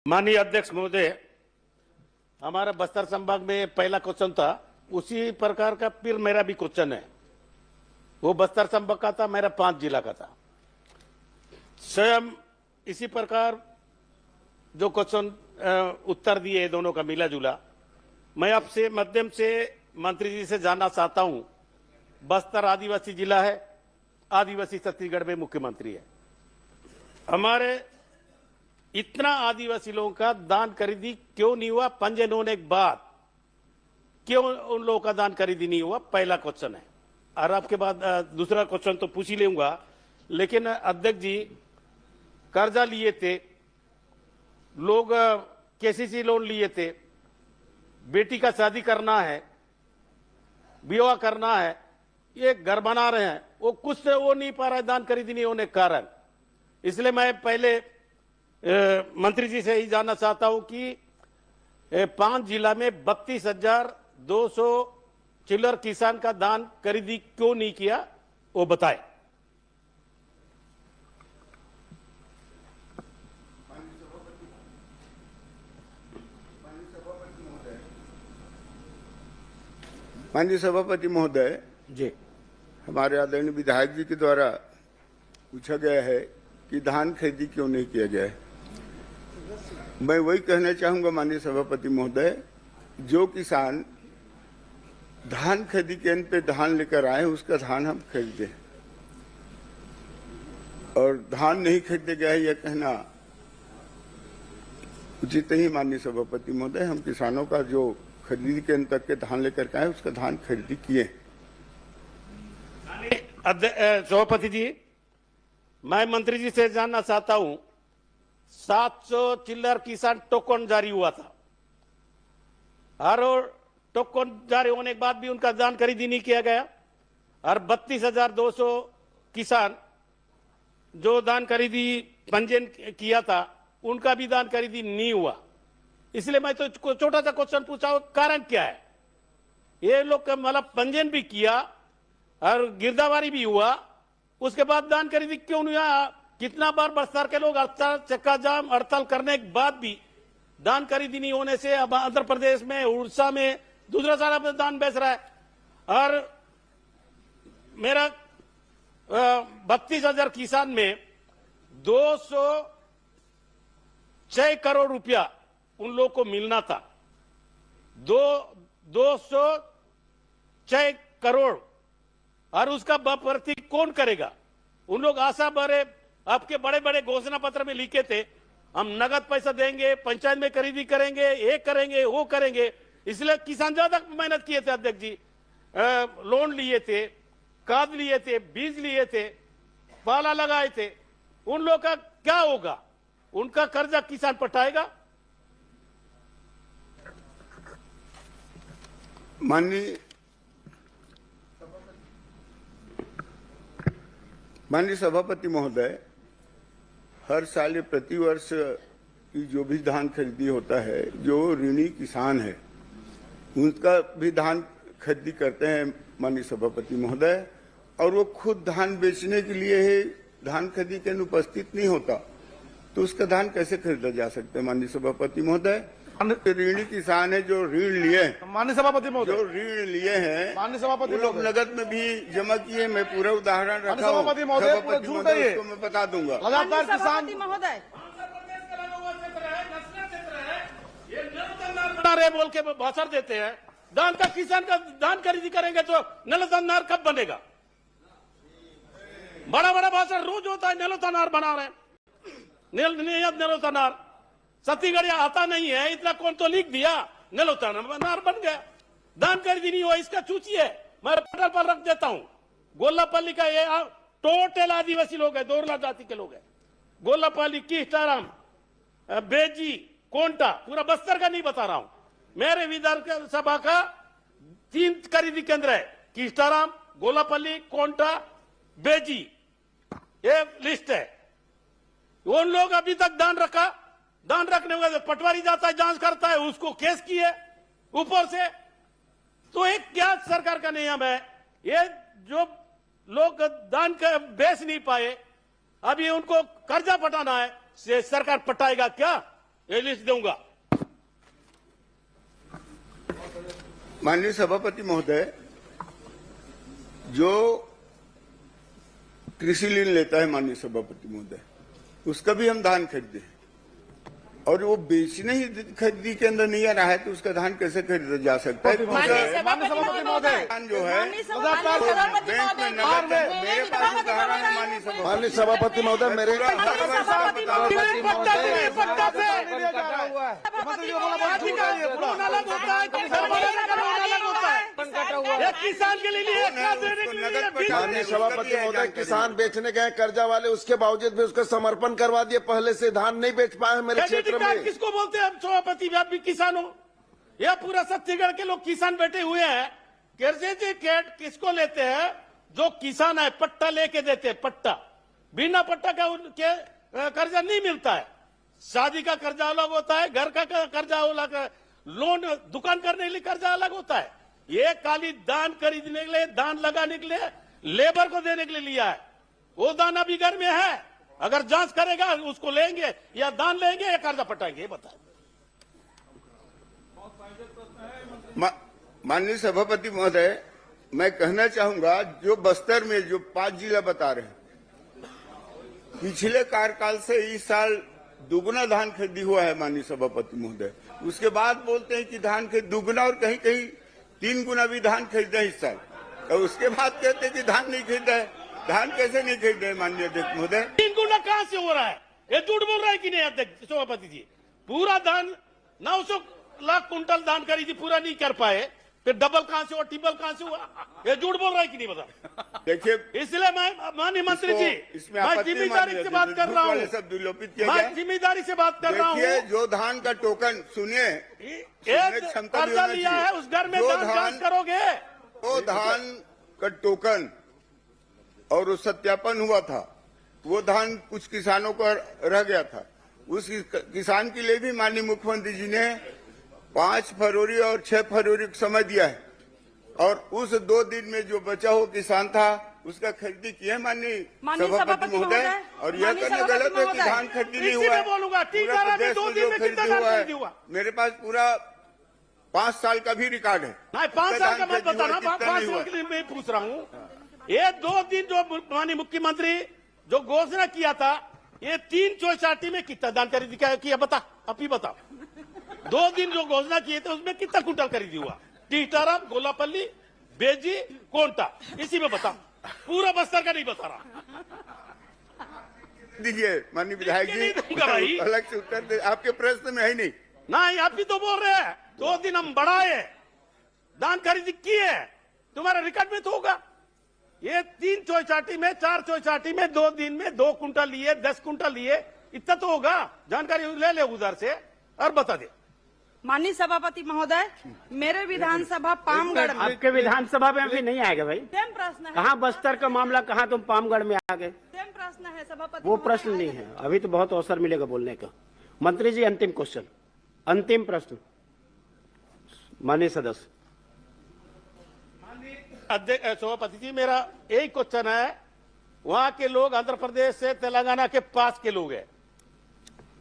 माननीय अध्यक्ष महोदय, हमारा बस्तर संभाग में पहला क्वेश्चन था, उसी प्रकार का फिर मेरा भी क्वेश्चन है। वो बस्तर संभाग का था, मेरा 5 जिला का था। स्वयं इसी प्रकार जो क्वेश्चन उत्तर दिए दोनों का मिला जुला, मैं आपसे माध्यम से मंत्री जी से जानना चाहता हूं। बस्तर आदिवासी जिला है, आदिवासी छत्तीसगढ़ में मुख्यमंत्री है। हमारे इतना आदिवासी लोगों का दान खरीदी क्यों नहीं हुआ? पंजीयन होने के बाद क्यों उन लोगों का दान खरीदी नहीं हुआ? पहला क्वेश्चन है। और आपके बाद दूसरा क्वेश्चन तो पूछ ही लूंगा, लेकिन अध्यक्ष जी, कर्जा लिए थे लोग, केसीसी लोन लिए थे, बेटी का शादी करना है, विवाह करना है, ये घर बना रहे हैं, वो कुछ से वो नहीं पा रहा है दान खरीदी नहीं होने के कारण। इसलिए मैं पहले मंत्री जी से ही जानना चाहता हूं कि 5 जिला में 32,200 चिल्लर किसान का दान खरीदी क्यों नहीं किया, वो बताएं। माननीय सभापति महोदय जी, हमारे आदरणीय विधायक जी के द्वारा पूछा गया है कि धान खरीदी क्यों नहीं किया जाए। मैं वही कहना चाहूंगा माननीय सभापति महोदय, जो किसान धान खरीदी केंद्र पे धान लेकर आए उसका धान हम खरीदे, और धान नहीं खरीदे गए यह कहना उचित नहीं। माननीय सभापति महोदय, हम किसानों का जो खरीदी केंद्र तक के धान लेकर के आए उसका धान खरीदी किए। सभापति जी, मैं मंत्री जी से जानना चाहता हूं, 700 चिल्लर किसान टोकन जारी हुआ था, और टोकन जारी होने के बाद भी उनका दान खरीदी नहीं किया गया, और 32,200 किसान जो दान खरीदी पंजीयन किया था उनका भी दान खरीदी नहीं हुआ। इसलिए मैं तो छोटा सा क्वेश्चन पूछा, कारण क्या है? ये लोग मतलब पंजीयन भी किया और गिरदावरी भी हुआ, उसके बाद दान खरीदी क्यों नहीं हुआ? कितना बार बस्तर के लोग हड़ताल, चक्का जाम, हड़ताल करने के बाद भी दान खरीदी नहीं होने से अब आंध्र प्रदेश में, उड़ीसा में दूसरा सारा दान बेच रहा है। और मेरा 32,000 किसान में 206 करोड़ रुपया उन लोगों को मिलना था। 206 करोड़, और उसका भर्ती कौन करेगा? उन लोग आशा भरे आपके बड़े बड़े घोषणा पत्र में लिखे थे, हम नगद पैसा देंगे, पंचायत में खरीदी करेंगे, ये करेंगे, वो करेंगे। इसलिए किसान ज्यादा मेहनत किए थे अध्यक्ष जी, लोन लिए थे, खाद लिए थे, बीज लिए थे, पाला लगाए थे। उन लोग का क्या होगा? उनका कर्जा किसान पटाएगा? माननीय सभापति महोदय, हर साल ये प्रतिवर्ष की जो भी धान खरीदी होता है, जो ऋणी किसान है उनका भी धान खरीदी करते हैं माननीय सभापति महोदय, और वो खुद धान बेचने के लिए ही धान खरीदी के उपस्थित नहीं होता, तो उसका धान कैसे खरीदा जा सकता है? माननीय सभापति महोदय, ऋणी किसान है जो ऋण लिए, माननीय सभापति महोदय, जो ऋण लिए हैं, माननीय सभापति लोग नगद में भी जमा किए। मैं पूरा उदाहरण रखा हूं, सभापति महोदय, उसको मैं बता दूंगा। लगातार किसान महोदय बोल के भाषण देते हैं, दान का किसान का दान खरीदी करेंगे तो नलतनार कब बनेगा? बड़ा बड़ा भाषण रोज होता है, नलतनार बना रहे हैं, नलतनार छत्तीसगढ़ आता नहीं है, इतना कौन तो लिख दिया, नलतनार बन गया। दान खरीदी नहीं हुआ, इसका चूची है। मैं पटल पर रख देता हूं, गोल्लापल्ली का ये टोटल आदिवासी लोग है, दोरला जाति के लोग है। गोल्लापल्ली, किस्टाराम, बेजी, कोंटा, पूरा बस्तर का नहीं बता रहा हूं। मेरे विधानसभा का 3 खरीदी केंद्र है, किस्टाराम, गोल्लापल्ली, कोंटा, बेजी, ये लिस्ट है। उन लोग अभी तक दान रखा, दान रखने वाले पटवारी जाता है, जांच करता है, उसको केस किए ऊपर से। तो एक क्या सरकार का नियम है? ये जो लोग दान बेच नहीं पाए, अभी उनको कर्जा पटाना है, सरकार पटाएगा क्या? ये लिस्ट दूंगा। माननीय सभापति महोदय, जो कृषि ऋण लेता है माननीय सभापति महोदय, उसका भी हम धान खरीदे हैं और वो बेचने ही खरीदी के अंदर नहीं आ रहा है तो उसका धान कैसे खरीदा जा सकता है? माननीय सभापति महोदय, धान जो है माननीय बैंक में नकद है। मेरे पास उदाहरण है माननीय सभापति महोदय, मेरे किसान के लिए माननीय सभापति महोदय, किसान बेचने गए कर्जा वाले, उसके बावजूद भी उसका समर्पण करवा दिए, पहले से धान नहीं बेच पाए मेरे क्षेत्र में। किसको बोलते हैं सभापति? आप भी किसान हो, यह पूरा छत्तीसगढ़ के लोग किसान बैठे हुए हैं। कर्जे के कैट किसको लेते हैं? जो किसान है पट्टा लेके देते हैं, पट्टा। बिना पट्टा का उनके कर्जा नहीं मिलता है। शादी का कर्जा अलग होता है, घर का कर्जा अलग, लोन दुकान करने के लिए कर्जा अलग होता है। ये खाली दान खरीदने के लिए, दान लगाने के लिए, लेबर को देने के लिए लिया है। वो दान अभी घर में है, अगर जांच करेगा उसको लेंगे या दान लेंगे या कर्जा पटाएंगे, ये बताएं। माननीय सभापति महोदय, मैं कहना चाहूंगा जो बस्तर में जो 5 जिला बता रहे हैं, पिछले कार्यकाल से इस साल दुगुना धान खरीदी हुआ है माननीय सभापति महोदय। उसके बाद बोलते हैं कि धान खरीद दुगुना और कहीं कहीं 3 गुना भी धान खरीदा इस साल, और उसके बाद कहते हैं कि धान नहीं खरीदा है। धान कैसे नहीं खरीदे हैं माननीय अध्यक्ष महोदय? 3 गुना कहां से हो रहा है? ये झूठ बोल रहा है कि नहीं अध्यक्ष सभापति जी? पूरा धान 900 लाख कुंटल धान खरीदी पूरा नहीं कर पाए, फिर डबल कहां से हुआ, ट्रिपल कहां से हुआ? ये झूठ बोल रहा है कि नहीं बता? देखिए, इसलिए मैं माननीय मंत्री जी, मैं जिम्मेदारी से बात कर रहा हूँ, सब विलोपित किया मैं जाए। जिम्मेदारी से बात कर रहा देखिए, हूँ। जो धान का टोकन सुनिए, एक कर्जा लिया है, उस घर में दान जांच करोगे? वो धान का टोकन और वो सत्यापन हुआ था, वो धान कुछ किसानों का रह गया था। उस किसान के लिए भी माननीय मुख्यमंत्री जी ने 5 फरवरी और 6 फरवरी को समय दिया है, और उस 2 दिन में जो बचा हुआ किसान था उसका खरीदी की है माननीय सभापति महोदय। और यह कहना गलत है कि धान खरीदी नहीं हुआ है। बोलूंगा पूरा प्रदेश में जो खरीदी हुआ है, मेरे पास पूरा 5 साल का भी रिकॉर्ड है। नहीं, 5 साल का मत बताना, 5 साल के लिए मैं पूछ रहा हूँ। ये 2 दिन जो माननीय मुख्यमंत्री जो घोषणा किया था, ये 3 चौसाठी में कितना धान खरीदी किया बता, आप ही बताओ। 2 दिन जो घोषणा किए थे उसमें कितना कुंटल खरीदी हुआ? टीटाराम, गोलापल्ली, बेजी, कोंटा, इसी में बताओ। पूरा बस्तर का नहीं बता रहा। दीजिए माननीय विधायक नहीं दूंगा भाई। जी, अलग से उत्तर दे, आपके प्रश्न में है ही नहीं। नहीं, आप ही तो बोल रहे हैं 2 दिन हम बढ़ाए, दान खरीदी किए, तुम्हारा रिकॉर्ड में तो होगा। ये 3 चौसाठी में, 4 चौसाठी में 2 दिन में 2 कुंटल लिए, 10 कुंटल लिए, इतना तो होगा। जानकारी ले ले उधर से और बता दे। माननीय सभापति महोदय, मेरे विधानसभा पामगढ़ में आपके विधानसभा में अभी नहीं आएगा भाई। सेम प्रश्न है। कहाँ बस्तर का मामला, कहाँ तुम पामगढ़ में आ गए? सेम प्रश्न है सभापति। वो प्रश्न नहीं है, अभी तो बहुत अवसर मिलेगा बोलने का। मंत्री जी, अंतिम क्वेश्चन, अंतिम प्रश्न माननीय सदस्य। अध्यक्ष सभापति जी, मेरा यही क्वेश्चन है। वहां के लोग आंध्र प्रदेश से तेलंगाना के पास के लोग हैं,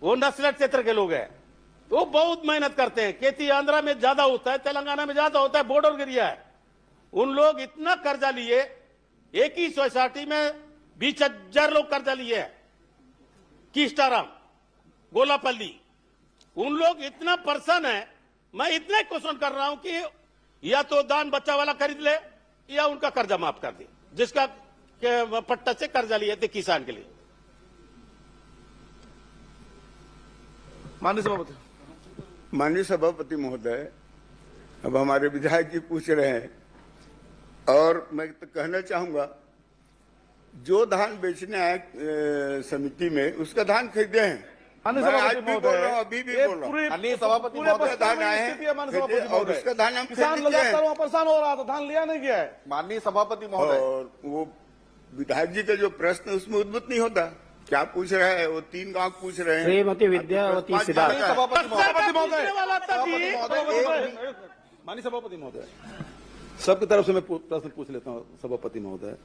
वो नक्सलट क्षेत्र के लोग हैं, वो बहुत मेहनत करते हैं। खेती आंध्रा में ज्यादा होता है, तेलंगाना में ज्यादा होता है, बॉर्डर एरिया है। उन लोग इतना कर्जा लिए, एक ही सोसाइटी में 20,000 लोग कर्जा लिए हैं। किस्टाराम, गोलापल्ली, उन लोग इतना पर्सन है। मैं इतना क्वेश्चन कर रहा हूं कि या तो दान बच्चा वाला खरीद ले या उनका कर्जा माफ कर दे, जिसका पट्टा से कर्जा लिए थे किसान के लिए। माननीय सभापति महोदय, अब हमारे विधायक जी पूछ रहे हैं और मैं तो कहना चाहूंगा, जो धान बेचने आए समिति में उसका धान खरीदे हैं। मैं आज भी बोल रहा हूँ, अभी भी बोल रहा हूँ। माननीय सभापति महोदय, धान आए हैं और उसका धान हम किसान खरीदते हैं। लगातार परेशान हो रहा था, धान लिया नहीं गया है। माननीय सभापति महोदय, और वो विधायक जी का जो प्रश्न उसमें उद्भुत नहीं होता। क्या पूछ रहे हैं वो? 3 गांव पूछ रहे हैं। श्रीमती विद्यावती पाँच सिद्धार्थ। गांव का है। सभापति महोदय, माननीय सभापति महोदय, सबकी तरफ से मैं प्रश्न पूछ लेता हूं सभापति महोदय।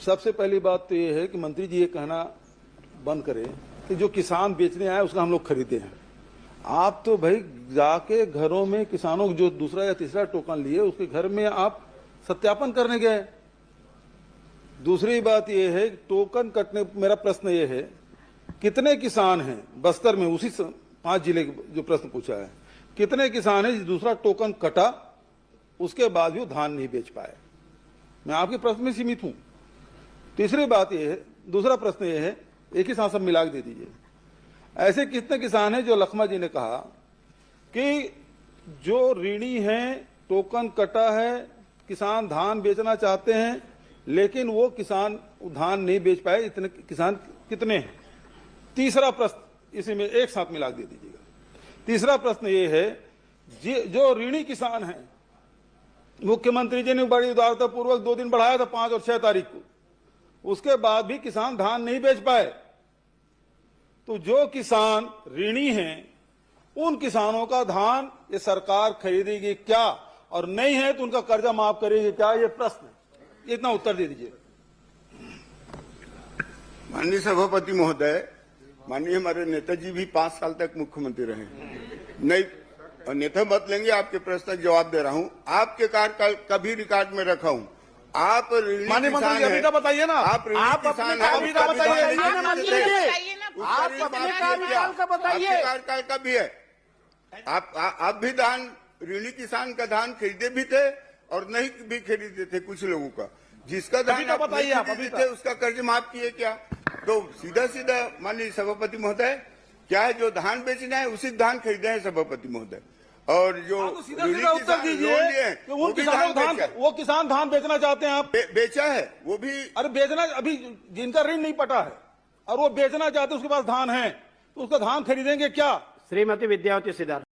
सबसे पहली बात तो ये है कि मंत्री जी ये कहना बंद करें कि जो किसान बेचने आए उसका हम लोग खरीदे हैं। आप तो भाई जाके घरों में किसानों को जो दूसरा या तीसरा टोकन लिए उसके घर में आप सत्यापन करने गए। दूसरी बात यह है टोकन कटने, मेरा प्रश्न ये है कितने किसान हैं बस्तर में, उसी 5 जिले जो प्रश्न पूछा है, कितने किसान हैं दूसरा टोकन कटा उसके बाद भी वो धान नहीं बेच पाए? मैं आपके प्रश्न में सीमित हूं। तीसरी बात यह है, दूसरा प्रश्न यह है, एक ही साथ सब मिला के दे दीजिए, ऐसे कितने किसान हैं जो लखमा जी ने कहा कि जो ऋणी हैं, टोकन कटा है, किसान धान बेचना चाहते हैं लेकिन वो किसान धान नहीं बेच पाए, इतने किसान कितने हैं? तीसरा प्रश्न इसी में एक साथ मिला के दे दीजिएगा। तीसरा प्रश्न ये है जो ऋणी किसान हैं, मुख्यमंत्री जी ने बड़ी उदारता पूर्वक 2 दिन बढ़ाया था 5 और 6 तारीख को, उसके बाद भी किसान धान नहीं बेच पाए। तो जो किसान ऋणी हैं उन किसानों का धान ये सरकार खरीदेगी क्या, और नहीं है तो उनका कर्जा माफ करेगी क्या? ये प्रश्न है, इतना उत्तर दे दीजिए। माननीय सभापति महोदय, माननीय हमारे नेताजी भी 5 साल तक मुख्यमंत्री रहे। नहीं, नेता मत लेंगे, आपके प्रश्न का जवाब दे रहा हूं। आपके कार्यकाल का भी रिकॉर्ड में रखा हूं। आप माननीय मंत्री अभी तो बताइए ना, आप ऋणी किसान हैं, अभी तो बताइए, आपके कार्यकाल का भी है। आप भी धान, ऋणी किसान का धान खरीदे भी थे और नहीं भी खरीदे थे कुछ लोगों का, जिसका धान आप नहीं खरीदे थे उसका कर्ज माफ किए क्या? तो सीधा सीधा माननीय सभापति महोदय, क्या है जो धान बेचना है उसी धान खरीदे हैं सभापति महोदय, और जो तो सीधा सीधा उत्तर दीजिए कि उन किसानों को धान, वो किसान धान बेचना चाहते हैं, आप बेचा है वो भी। अरे बेचना, अभी जिनका ऋण नहीं पटा है और वो बेचना चाहते हैं, उसके पास धान है तो उसका धान खरीदेंगे क्या? श्रीमती विद्यावती सिद्धार्थ।